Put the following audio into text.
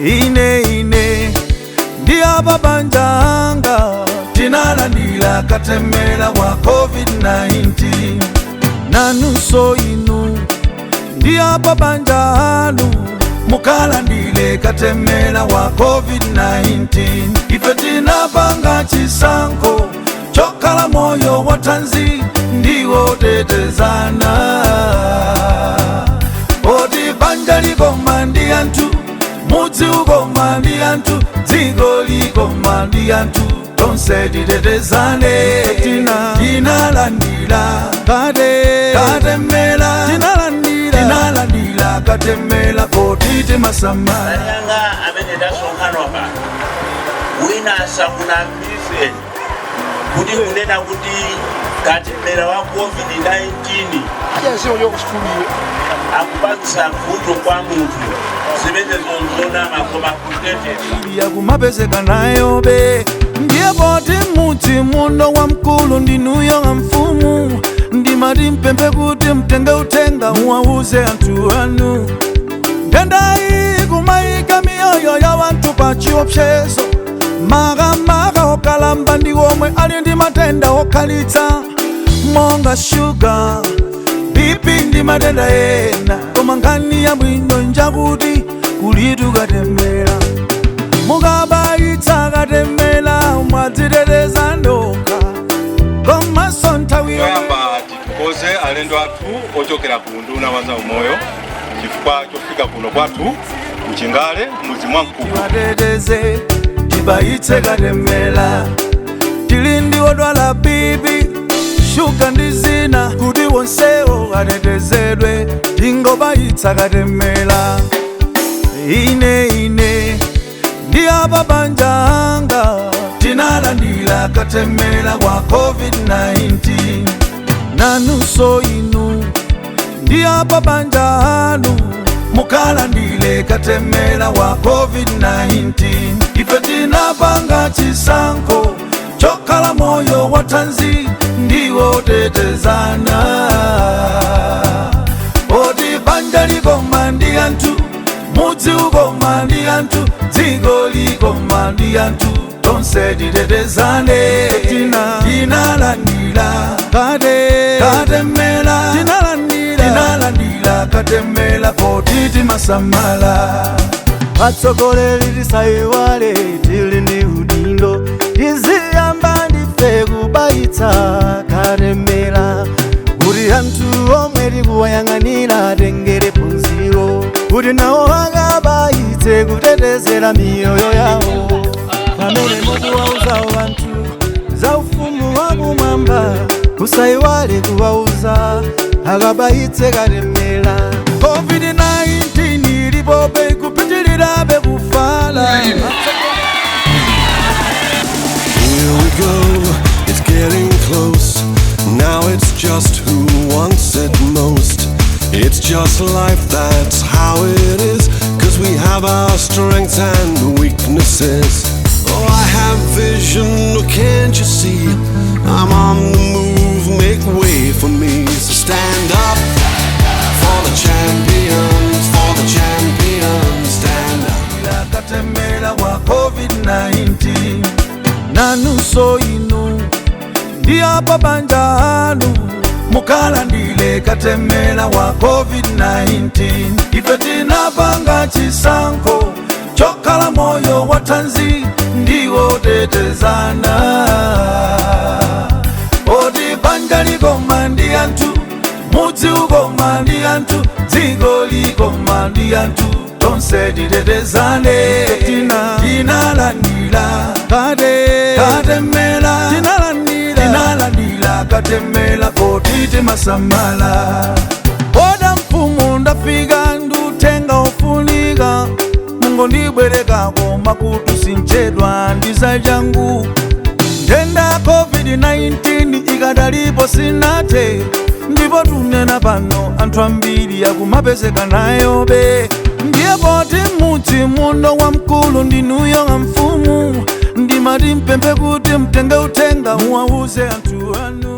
ine ndi apa banjanga tinalandira katemera wa COVID-19 nanunso inu ndi apa banjanu mukalandire katemera wa COVID-19 ife tinapanga chisankho chokhala moyo wathanzi ndiwo tetezana oti banja likoma ndi anthu mudzi ukoma ndi anthu dziko likoma ndi anthu tonse titetezane tinalandira katemera tinalandira katemera poti timasamala anyanga amene tasonkhana pa wina asakunambise kuti kunena kuti katemera wa COVID-19 akupangisa mvuto kwa munthu zimene zonzonama koma kuteteza yakumapezeka nayo be ndiye poti mudzi muno wa mkulu ndinuyo nga mfumu ndimati mpemphe kuti mtenge uthenga muwauze anthu anu ndendayi kumayika miyoyo ya wanthu pa chiopsezo makamaka okalamba ndi omwe ali ndi matenda okhalitsa monga shuga BP ndi matenda ena koma nkhani yabwino njakuti kulitu katemera mukabayitsa katemera mwadziteteza ndokha komanso nthawi yoyamba tikoze alendo athu ochokera ku nduna wa zaumoyo chifukwa chofika kuno kwathu mchingale mudzi mwa mkulu tiwateteze tibayitse katemera tili ndi odwala BP shuga ndi zina kuti wonsewo atetezedwe tingobayitsa katemera ine ndi apa banjanga tinalandira katemera wa COVID-19 nanunso inu ndi apa banjanu mukalandire katemera wa COVID-19 ife tinapanga chisankho chokhala moyo wathanzi ndiwo tetezana oti banja likoma ndi anthu mudzi ukoma ndi anthu dziko likoma ndi anthu tonse titetezane tinalandira katemera tinalandira katemera poti timasamala atsogoleri tisayiwale tili ndi udindo tiziyamba ndife kubayitsa katemera kuti anthu omwe tikuwayang'anira atengere phunziro kuti nawo akabayitse kutetezera miyoyo yawo pamene mukuwauza anthu za ufumu wakumwamba musayiwale kuwauza akabayitse katemera COVID-19 ilipobe kupitilirabe kufala. Here we go, it's getting close. Now it's just who wants it most. It's just life, that's how it is. Cause we have our strengths and weaknesses. Oh, I have vision, can't you see? I'm on the move, make way for me. So stand up for the champions, for the champions, stand up. Katemera wa COVID-19 nanunso inu ndi apa banjanu mukalandire katemera wa COVID-19 ife tinapanga chisankho chokhala moyo wathanzi ndiwo tetezana oti banja likoma ndi anthu mudzi ukoma ndi anthu dziko likoma ndi anthu tonse titetezane tinalandira katemera tinalandira katemera poti timasamala oda mfumu ndafika nduthenga ofunika mungondibwerekako makutu sinchedwa ndiza changu ndenda COVID-19 ikadalipo sinate ndipo tunena pano anthu ambiri akumapezeka nayo be ndiye poti mudzi muno wa mkulu ndinuyo nga mfumu ndimati mpemphe kuti mtenge uthenga muwauze anthu anu